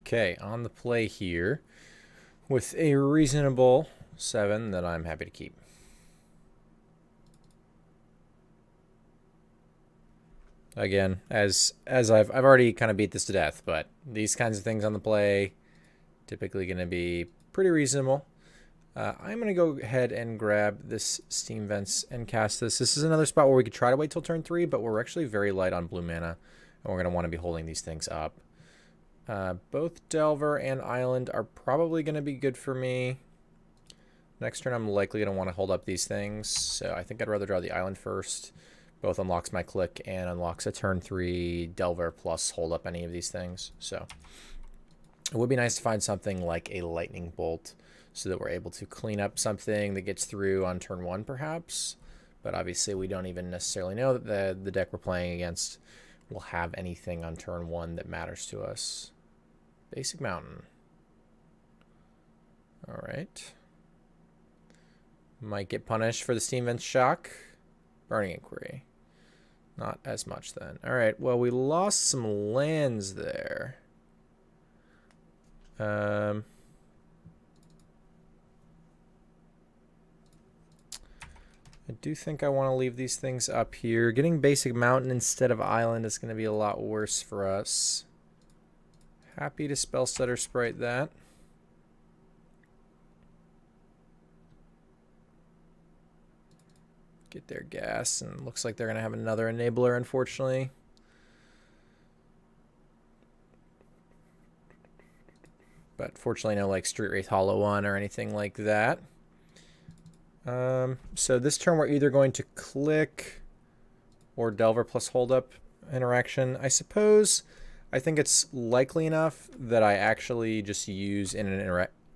Okay, on the play here with a reasonable 7 that I'm happy to keep. Again, as I've already kind of beat this to death, but these kinds of things on the play typically going to be pretty reasonable. I'm going to go ahead and grab this Steam Vents and cast this. This is another spot where we could try to wait till turn 3, but we're actually very light on blue mana, and we're going to want to be holding these things up. Both Delver and Island are probably going to be good for me. Next turn, I'm likely going to want to hold up these things, so I think I'd rather draw the Island first. Both unlocks my click and unlocks a turn 3 Delver plus hold up any of these things. So it would be nice to find something like a Lightning Bolt so that we're able to clean up something that gets through on turn 1 perhaps. But obviously we don't even necessarily know that the deck we're playing against will have anything on turn 1 that matters to us. Basic Mountain. Alright. Might get punished for the Steam Vent Shock. Burning Inquiry. Not as much then. Alright, well we lost some lands there. I do think I want to leave these things up here. Getting Basic Mountain instead of Island is going to be a lot worse for us. Happy to Spellstutter Sprite that. Get their gas, and looks like they're going to have another enabler, unfortunately. But fortunately no like Street Wraith Hollow one or anything like that. So this turn we're either going to click or Delver plus hold up interaction. I suppose I think it's likely enough that I actually just use an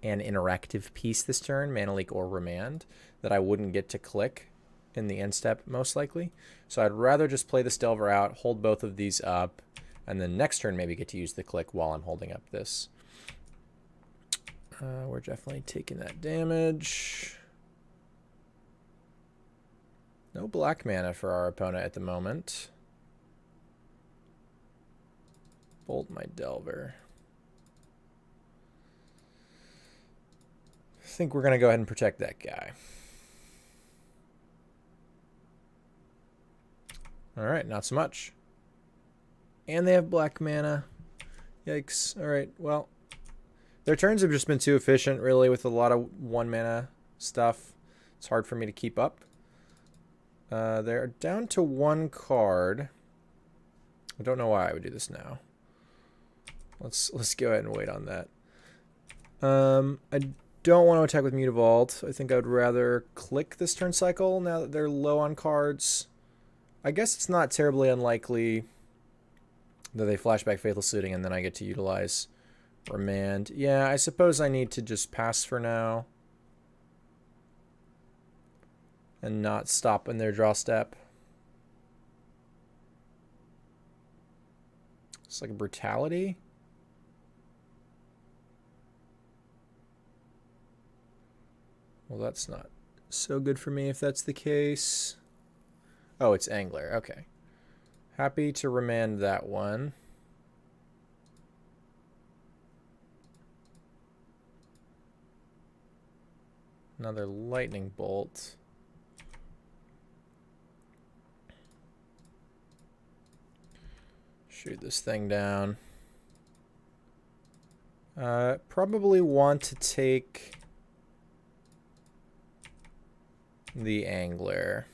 interactive piece this turn, Mana Leak or Remand, that I wouldn't get to click in the end step most likely. So I'd rather just play this Delver out, hold both of these up, and then next turn maybe get to use the click while I'm holding up this. We're definitely taking that damage. No black mana for our opponent at the moment. Bolt my Delver. I think we're going to go ahead and protect that guy. Alright, not so much. And they have black mana. Yikes. Alright, well, their turns have just been too efficient, really, with a lot of 1 mana stuff. It's hard for me to keep up. They're down to 1 card. I don't know why I would do this now. Let's go ahead and wait on that. I don't want to attack with Mutavault. I think I would rather click this turn cycle now that they're low on cards. I guess it's not terribly unlikely that they flashback Faithless Looting and then I get to utilize Remand. Yeah, I suppose I need to just pass for now and not stop in their draw step. It's like a Brutality. Well, that's not so good for me if that's the case. Oh, it's Angler. Okay. Happy to remand that one. Another Lightning Bolt. Shoot this thing down. Probably want to take the Angler.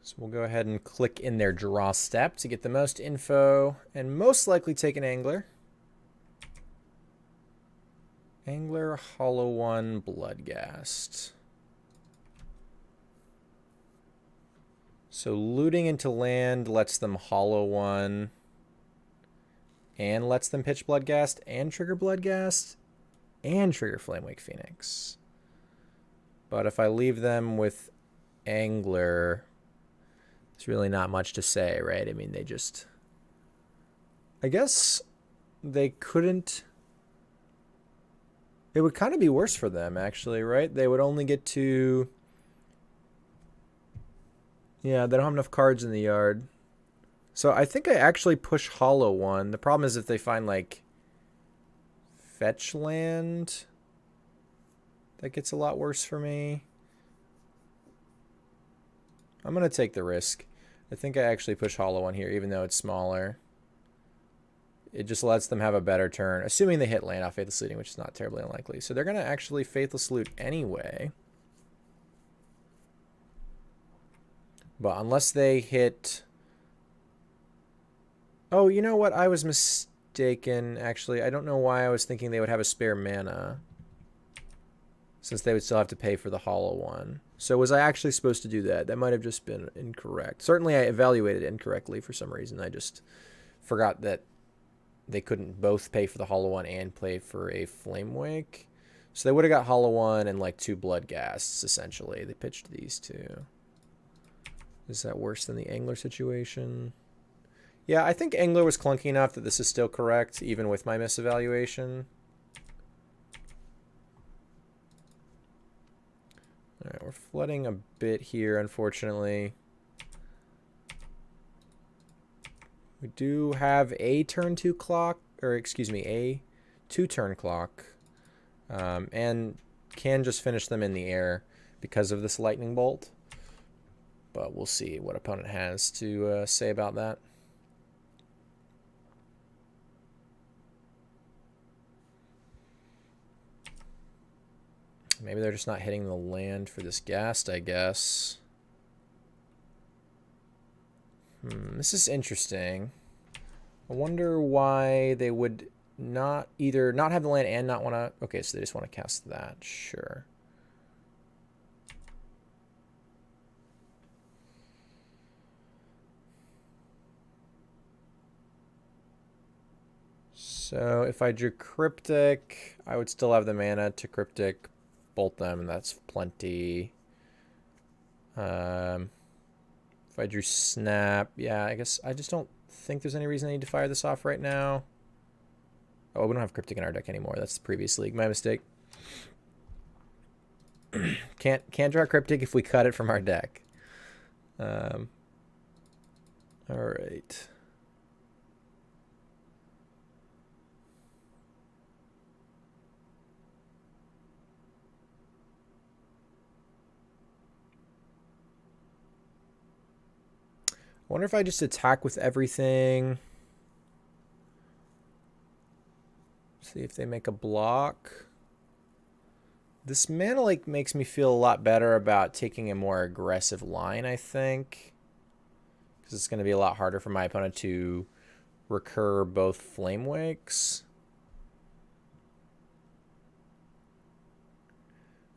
So we'll go ahead and click in their draw step to get the most info and most likely take an Angler. Angler, Hollow One, Bloodghast. So looting into land lets them Hollow One and lets them pitch Bloodghast and trigger Bloodghast and trigger Flamewake Phoenix. But if I leave them with Angler, there's really not much to say, right? I mean, they just... I guess they couldn't... It would kind of be worse for them, actually, right? They would only get to Yeah, they don't have enough cards in the yard. So I think I actually push Hollow One. The problem is if they find, like, fetch land, that gets a lot worse for me. I'm going to take the risk. I think I actually push Hollow One here, even though it's smaller. It just lets them have a better turn, assuming they hit land off Faithless Looting, which is not terribly unlikely. So they're going to actually Faithless Loot anyway. But unless they hit... Oh, you know what? I was mistaken, actually. I don't know why I was thinking they would have a spare mana, since they would still have to pay for the Hollow One. So was I actually supposed to do that? That might have just been incorrect. Certainly I evaluated incorrectly for some reason. I just forgot that they couldn't both pay for the Hollow One and pay for a Flame Wake. So they would have got Hollow One and like 2 Bloodghasts, essentially. They pitched these two. Is that worse than the Angler situation? Yeah, I think Angler was clunky enough that this is still correct, even with my misevaluation. Alright, we're flooding a bit here, unfortunately. We do have a turn 2 clock, or excuse me, a 2-turn clock. And can just finish them in the air because of this lightning bolt. But we'll see what opponent has to say about that. Maybe they're just not hitting the land for this Ghast, I guess. This is interesting. I wonder why they would not either not have the land and not want to... Okay, so they just want to cast that. Sure. So if I drew Cryptic, I would still have the mana to Cryptic, bolt them, and that's plenty. If I drew Snap, yeah, I guess I just don't think there's any reason I need to fire this off right now. Oh, we don't have Cryptic in our deck anymore. That's the previous league. My mistake. Can't draw Cryptic if we cut it from our deck. All right. I wonder if I just attack with everything. See if they make a block. This mana lake makes me feel a lot better about taking a more aggressive line, I think. Because it's going to be a lot harder for my opponent to recur both Flame Wakes.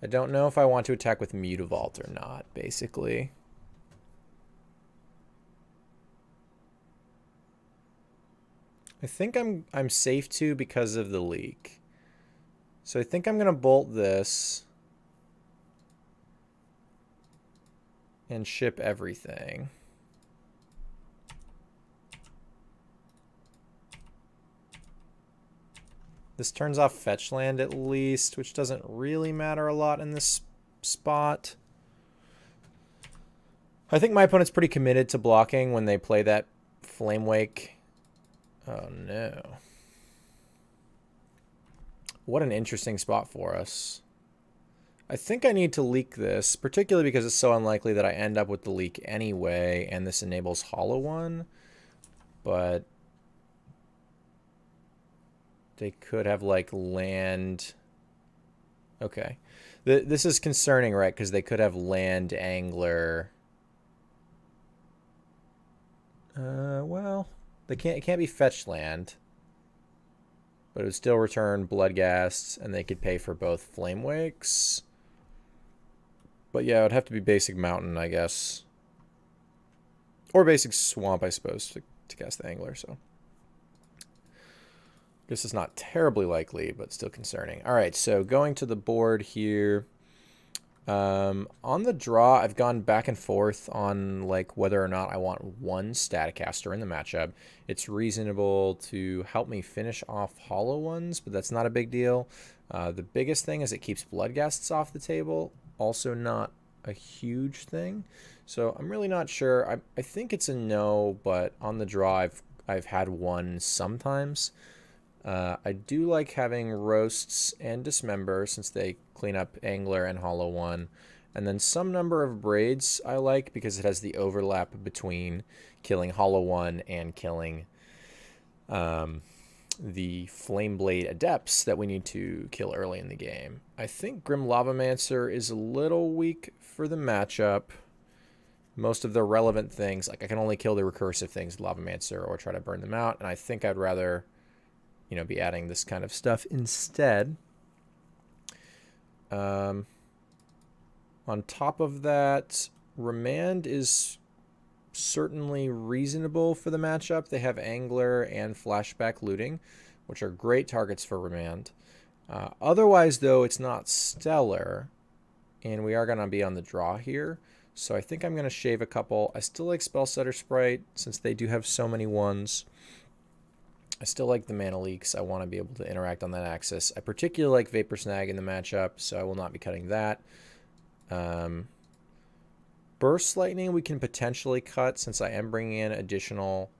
I don't know if I want to attack with Mutavault or not, basically. I think I'm safe to because of the leak. So I think I'm going to bolt this and ship everything. This turns off fetch land at least, which doesn't really matter a lot in this spot. I think my opponent's pretty committed to blocking when they play that Flame Wake. Oh no. What an interesting spot for us. I think I need to leak this, particularly because it's so unlikely that I end up with the leak anyway, and this enables Hollow One. But they could have, like, land... Okay. This is concerning, right? Because they could have land Angler. Well... It can't be fetch land, but it would still return Bloodghasts, and they could pay for both Flame Wakes. But yeah, it would have to be basic Mountain, I guess. Or basic Swamp, I suppose, to cast the Angler, so. This is not terribly likely, but still concerning. Alright, so going to the board here. On the draw, I've gone back and forth on like whether or not I want one Staticaster in the matchup. It's reasonable to help me finish off Hollow Ones, but that's not a big deal. The biggest thing is it keeps Bloodghasts off the table. Also not a huge thing. So I'm really not sure. I think it's a no, but on the draw I've had one sometimes. I do like having Roasts and Dismember since they clean up Angler and Hollow One. And then some number of Braids I like because it has the overlap between killing Hollow One and killing the Flameblade Adepts that we need to kill early in the game. I think Grim Lavamancer is a little weak for the matchup. Most of the relevant things, like I can only kill the recursive things with Lavamancer or try to burn them out, and I think I'd rather, you know, be adding this kind of stuff instead. On top of that, Remand is certainly reasonable for the matchup. They have Angler and Flashback Looting, which are great targets for Remand. Otherwise, though, it's not stellar, and we are going to be on the draw here. So I think I'm going to shave a couple. I still like Spellsetter Sprite since they do have so many ones. I still like the Mana Leaks. I want to be able to interact on that axis. I particularly like Vapor Snag in the matchup, so I will not be cutting that. Burst Lightning we can potentially cut since I am bringing in additional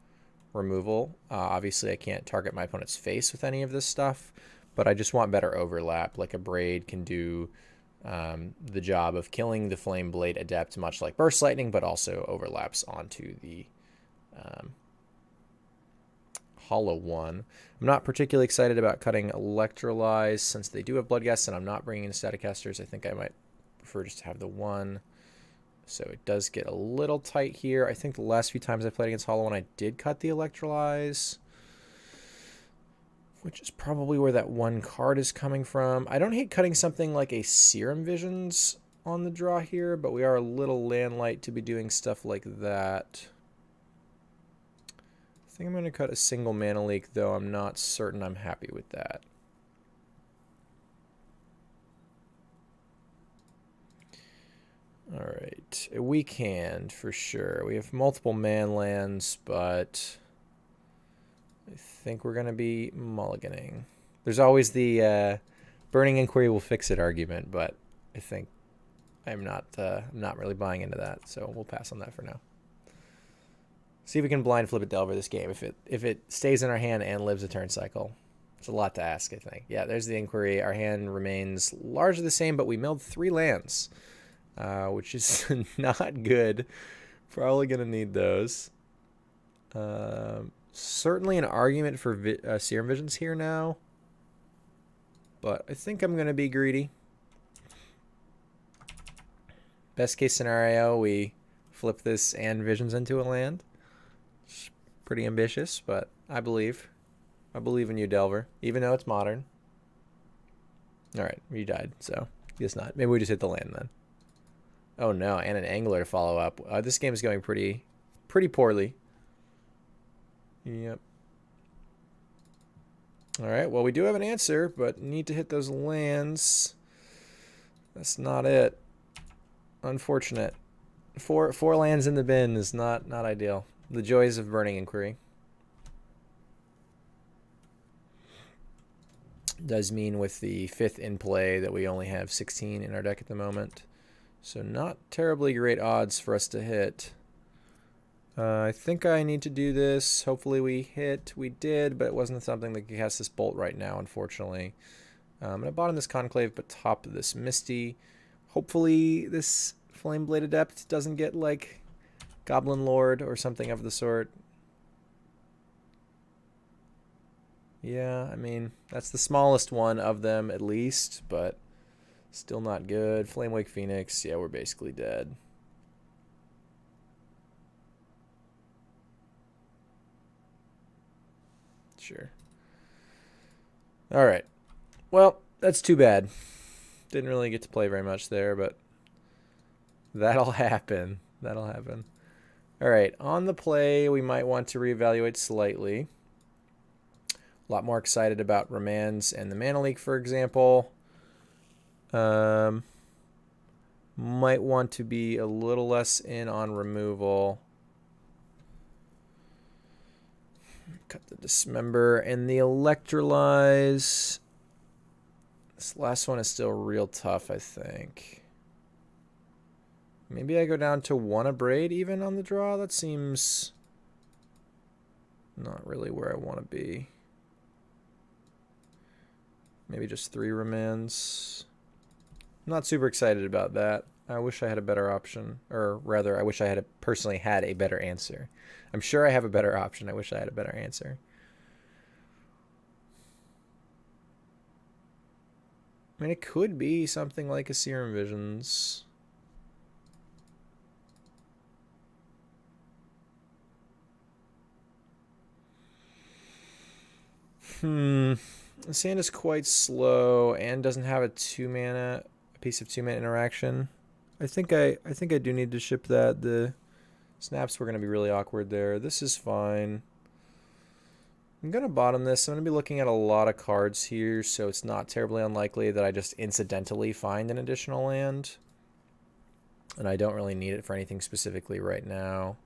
removal. Obviously, I can't target my opponent's face with any of this stuff, but I just want better overlap. Like a Braid can do the job of killing the Flame Blade Adept, much like Burst Lightning, but also overlaps onto the Hollow One. I'm not particularly excited about cutting Electrolyze since they do have Bloodghast, and I'm not bringing in Staticasters. I think I might prefer just to have the one. So it does get a little tight here. I think the last few times I played against Hollow One, I did cut the Electrolyze, which is probably where that one card is coming from. I don't hate cutting something like a Serum Visions on the draw here, but we are a little land light to be doing stuff like that. I think I'm going to cut a single Mana Leak, though I'm not certain I'm happy with that. Alright, a weak hand for sure. We have multiple man lands, but I think we're going to be mulliganing. There's always the Burning Inquiry will fix it argument, but I think I'm not really buying into that, so we'll pass on that for now. See if we can blind flip a Delver this game. If it stays in our hand and lives a turn cycle. It's a lot to ask, I think. Yeah, there's the Inquiry. Our hand remains largely the same, but we milled 3 lands, which is not good. Probably going to need those. Certainly an argument for Serum Visions here now, but I think I'm going to be greedy. Best case scenario, we flip this and Visions into a land. It's pretty ambitious, but I believe. I believe in you, Delver, even though it's modern. Alright, you died, so guess not. Maybe we just hit the land then. Oh no, and an Angler to follow up. This game is going pretty poorly. Yep. Alright, well we do have an answer, but need to hit those lands. That's not it. Unfortunate. Four lands in the bin is not ideal. The joys of Burning Inquiry. Does mean with the 5th in play that we only have 16 in our deck at the moment. So not terribly great odds for us to hit. I think I need to do this. Hopefully we hit. We did, but it wasn't something that can cast this Bolt right now, unfortunately. I'm going to bottom this Conclave, but top this Misty. Hopefully this Flameblade Adept doesn't get like Goblin Lord or something of the sort. Yeah, I mean, that's the smallest one of them at least, but still not good. Flamewake Phoenix, yeah, we're basically dead. Sure. Alright. Well, that's too bad. Didn't really get to play very much there, but that'll happen. That'll happen. Alright, on the play, we might want to reevaluate slightly. A lot more excited about Remands and the Mana Leak, for example. Might want to be a little less in on removal. Cut the Dismember and the Electrolyze. This last one is still real tough, I think. Maybe I go down to 1 Abrade even on the draw. That seems not really where I want to be. Maybe just 3 remands. Not super excited about that. I wish I had a better option. Or rather, I wish I had personally had a better answer. I'm sure I have a better option. I wish I had a better answer. I mean, it could be something like a Serum Visions. Sand is quite slow and doesn't have a piece of 2-mana interaction. I think I do need to ship that. The snaps were going to be really awkward there. This is fine. I'm going to bottom this. I'm going to be looking at a lot of cards here, so it's not terribly unlikely that I just incidentally find an additional land. And I don't really need it for anything specifically right now.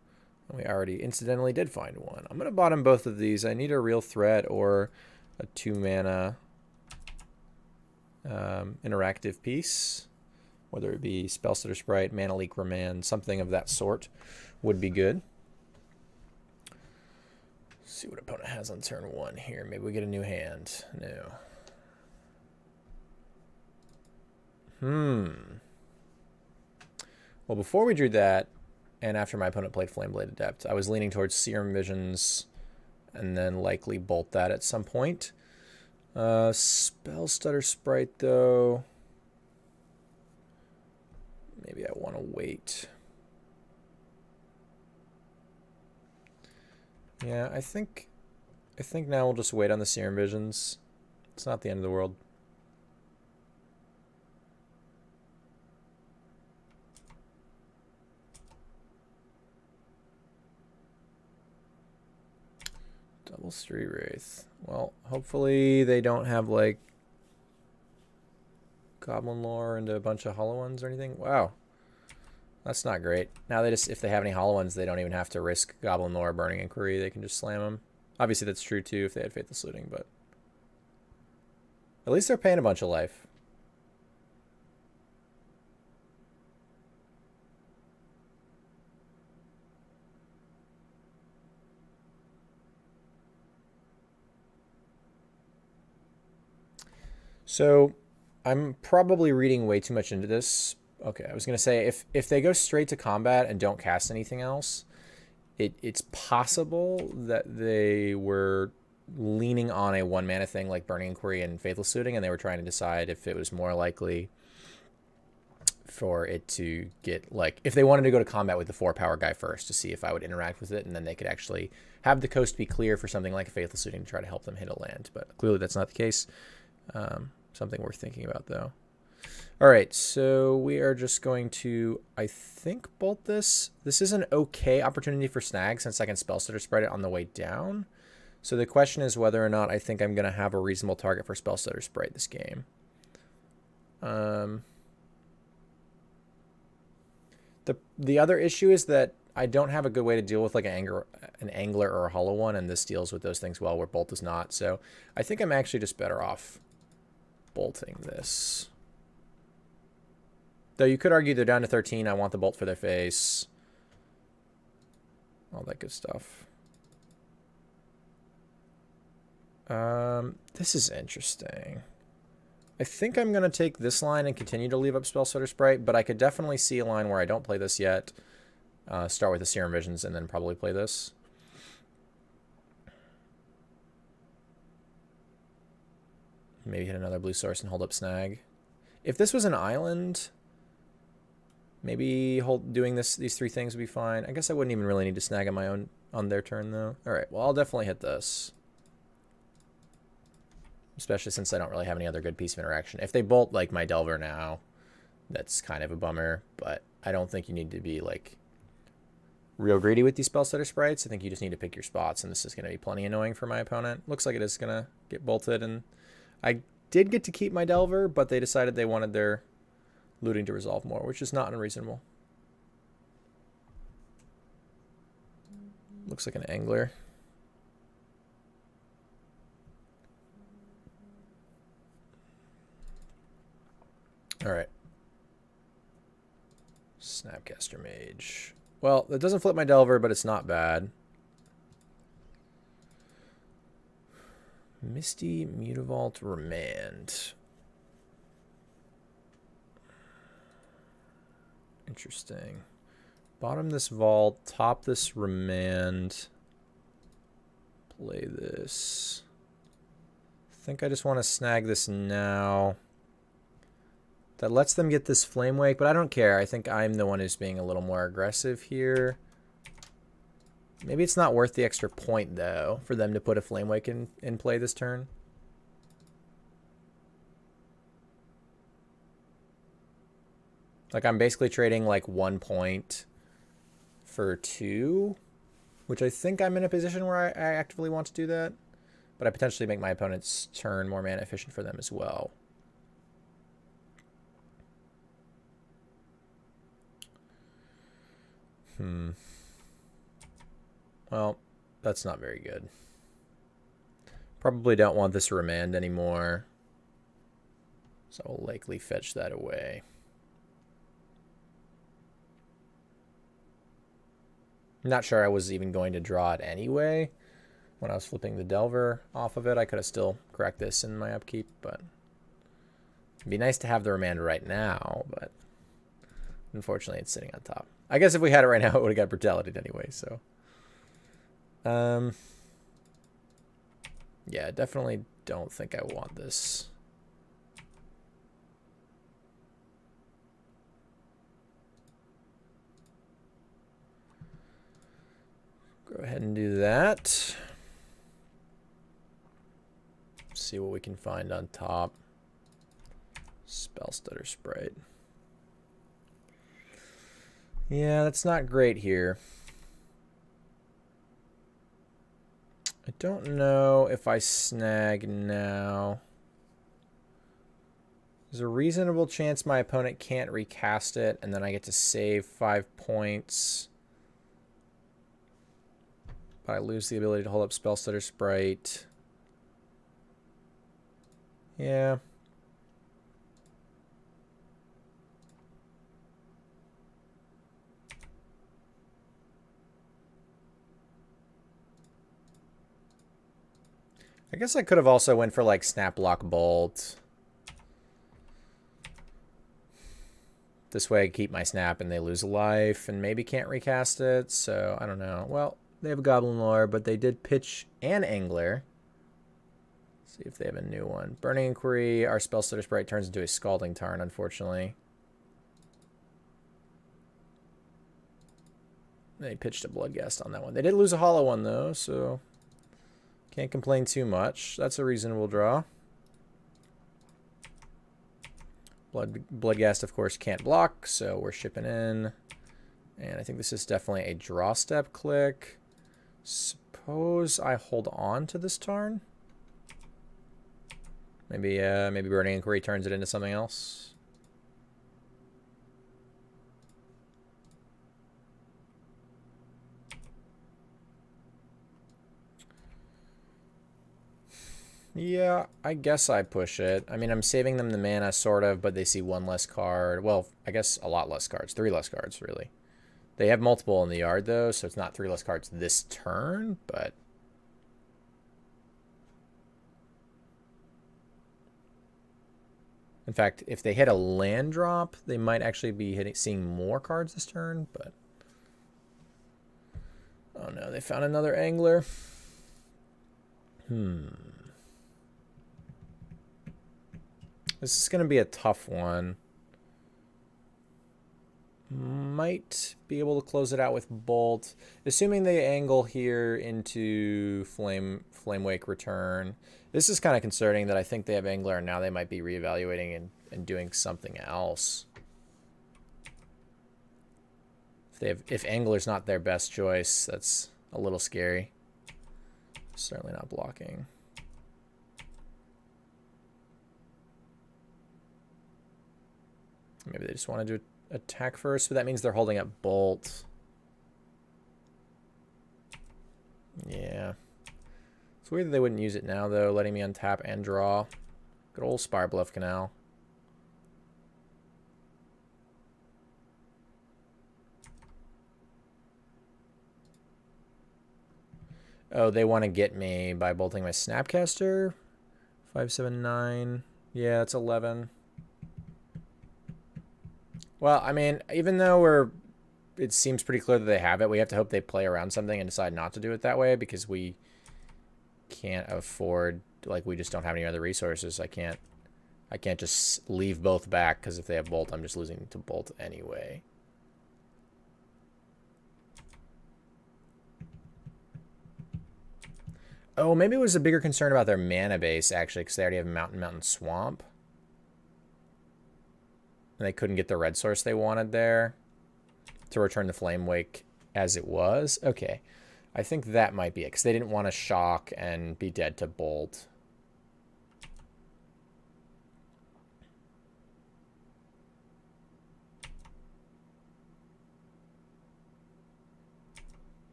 We already incidentally did find one. I'm going to bottom both of these. I need a real threat or a 2-mana interactive piece. Whether it be Spellstutter Sprite, Mana Leak Remand, something of that sort would be good. Let's see what opponent has on turn 1 here. Maybe we get a new hand. No. Well, before we drew that, and after my opponent played Flameblade Adept, I was leaning towards Serum Visions and then likely bolt that at some point. Spellstutter Sprite, though. Maybe I want to wait. Yeah, I think now we'll just wait on the Serum Visions. It's not the end of the world. Double Street Wraith. Well, hopefully they don't have like Goblin Lore into a bunch of hollow ones or anything. Wow. That's not great. Now they just, if they have any hollow ones, they don't even have to risk Goblin Lore or Burning Inquiry. They can just slam them. Obviously that's true too if they had Faithless Looting, but at least they're paying a bunch of life. So I'm probably reading way too much into this. Okay, I was going to say, if they go straight to combat and don't cast anything else, it's possible that they were leaning on a 1-mana thing like Burning Inquiry and Faithless Looting, and they were trying to decide if it was more likely for it to get, like, if they wanted to go to combat with the 4-power guy first to see if I would interact with it, and then they could actually have the coast be clear for something like a Faithless Looting to try to help them hit a land. But clearly that's not the case. Something worth thinking about, though. All right, so we are just going to, I think, bolt this. This is an okay opportunity for snag since I can Spellstutter Sprite it on the way down. So the question is whether or not I think I'm going to have a reasonable target for Spellstutter Sprite this game. The other issue is that I don't have a good way to deal with like an angler or a hollow one, and this deals with those things well where bolt does not. So I think I'm actually just better off bolting this. Though you could argue they're down to 13. I want the bolt for their face. All that good stuff. This is interesting. I think I'm going to take this line and continue to leave up Spellstutter Sprite, but I could definitely see a line where I don't play this yet. Start with the Serum Visions and then probably play this. Maybe hit another blue source and hold up snag. If this was an island, maybe doing these 3 things would be fine. I guess I wouldn't even really need to snag on my own on their turn, though. All right, well, I'll definitely hit this. Especially since I don't really have any other good piece of interaction. If they bolt, like, my Delver now, that's kind of a bummer. But I don't think you need to be, like, real greedy with these Spellstutter Sprites. I think you just need to pick your spots, and this is going to be plenty annoying for my opponent. Looks like it is going to get bolted, and I did get to keep my Delver, but they decided they wanted their looting to resolve more, which is not unreasonable. Looks like an angler. All right. Snapcaster Mage. Well, that doesn't flip my Delver, but it's not bad. Misty, Mutavault, Remand. Interesting. Bottom this Vault, top this Remand. Play this. I think I just want to snag this now. That lets them get this Flame Wake, but I don't care. I think I'm the one who's being a little more aggressive here. Maybe it's not worth the extra point, though, for them to put a Flame Wake in play this turn. Like, I'm basically trading, like, 1 point for 2, which I think I'm in a position where I actively want to do that. But I potentially make my opponent's turn more mana efficient for them as well. Well, that's not very good. Probably don't want this Remand anymore. So I'll likely fetch that away. I'm not sure I was even going to draw it anyway. When I was flipping the Delver off of it, I could have still cracked this in my upkeep, but it'd be nice to have the Remand right now, but unfortunately it's sitting on top. I guess if we had it right now, it would have got Brutality anyway, so. Yeah, definitely don't think I want this. Go ahead and do that. See what we can find on top. Spell Stutter Sprite. Yeah, that's not great here. I don't know if I snag now. There's a reasonable chance my opponent can't recast it, and then I get to save 5 points. But I lose the ability to hold up Spell Stutter Sprite. Yeah. I guess I could have also went for like Snap Block Bolt. This way I keep my snap and they lose a life and maybe can't recast it. So I don't know. Well, they have a Goblin Lore, but they did pitch an Angler. Let's see if they have a new one. Burning Inquiry, our Spell Stutter Sprite turns into a Scalding Tarn, unfortunately. They pitched a Bloodghast on that one. They did lose a Hollow one though, so can't complain too much. That's a reasonable draw. Bloodghast, of course, can't block, so we're shipping in. And I think this is definitely a draw step click. Suppose I hold on to this Tarn. Maybe Burning Inquiry turns it into something else. Yeah, I guess I push it. I mean, I'm saving them the mana, sort of, but they see 1 less card. Well, I guess a lot less cards. 3 less cards, really. They have multiple in the yard, though, so it's not 3 less cards this turn, but... In fact, if they hit a land drop, they might actually be seeing more cards this turn, but... Oh no, they found another Angler. This is going to be a tough one. Might be able to close it out with Bolt. Assuming they angle here into Flame Wake Return. This is kind of concerning that I think they have Angler and now they might be reevaluating and doing something else. If Angler's not their best choice, that's a little scary. Certainly not blocking. Maybe they just want to do attack first, but that means they're holding up Bolt. Yeah. It's weird that they wouldn't use it now, though, letting me untap and draw. Good old Spire Bluff Canal. Oh, they want to get me by bolting my Snapcaster. 5, 7, 9. Yeah, it's 11. Well, I mean, even though it seems pretty clear that they have it, we have to hope they play around something and decide not to do it that way, because we can't afford, like, we just don't have any other resources. I can't just leave both back, because if they have bolt, I'm just losing to bolt anyway. Oh, maybe it was a bigger concern about their mana base, actually, because they already have Mountain Swamp. And they couldn't get the red source they wanted there to return the Flame Wake as it was. Okay. I think that might be it, because they didn't want to shock and be dead to bolt.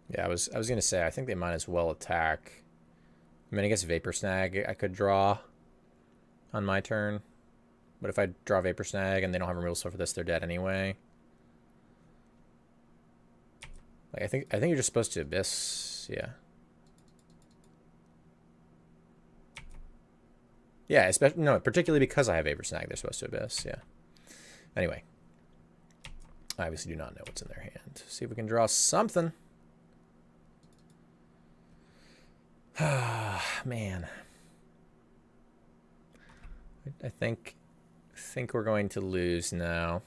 Yeah, I was gonna say, I think they might as well attack. I mean, I guess Vapor Snag I could draw on my turn. But if I draw Vapor Snag and they don't have a removal spell for this, they're dead anyway. Like, I think you're just supposed to Abyss, yeah. Yeah, especially, no, particularly because I have Vapor Snag, they're supposed to Abyss, yeah. Anyway. I obviously do not know what's in their hand. See if we can draw something. Man. I think we're going to lose now.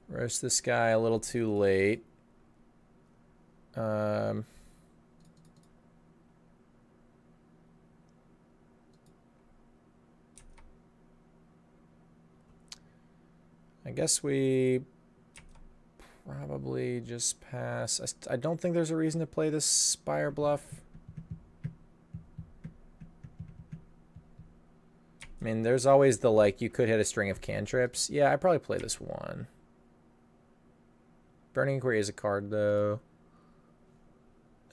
Roast this guy a little too late. I guess we probably just pass. I don't think there's a reason to play this Spire Bluff. I mean, there's always the, like, you could hit a string of cantrips. Yeah, I'd probably play this one. Burning Inquiry is a card, though,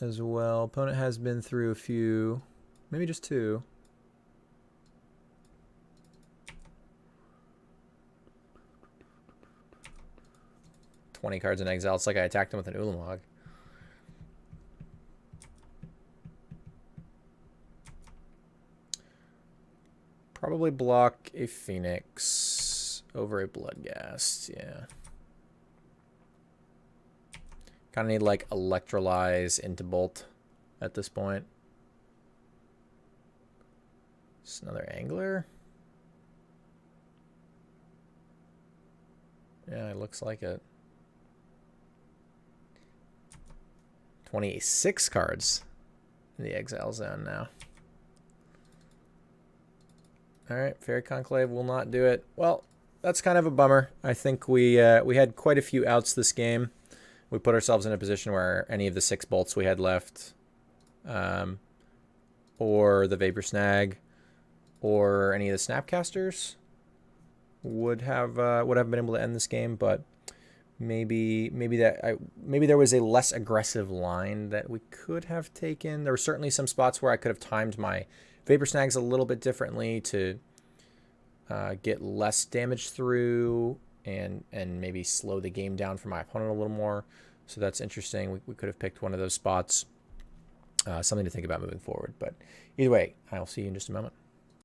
as well. Opponent has been through a few. Maybe just 2. $20 cards in exile. It's like I attacked him with an Ulamog. Probably block a Phoenix over a Bloodghast, yeah. Kind of need, like, Electrolyze into Bolt at this point. It's another Angler. Yeah, it looks like it. 26 cards in the exile zone now. Alright, Fairy Conclave will not do it. Well, that's kind of a bummer. I think we had quite a few outs this game. We put ourselves in a position where any of the 6 bolts we had left, or the Vapor Snag, or any of the Snapcasters would have been able to end this game, but maybe there was a less aggressive line that we could have taken. There were certainly some spots where I could have timed my Vapor Snags a little bit differently to get less damage through and maybe slow the game down for my opponent a little more. So that's interesting. We could have picked one of those spots. Something to think about moving forward. But either way, I'll see you in just a moment.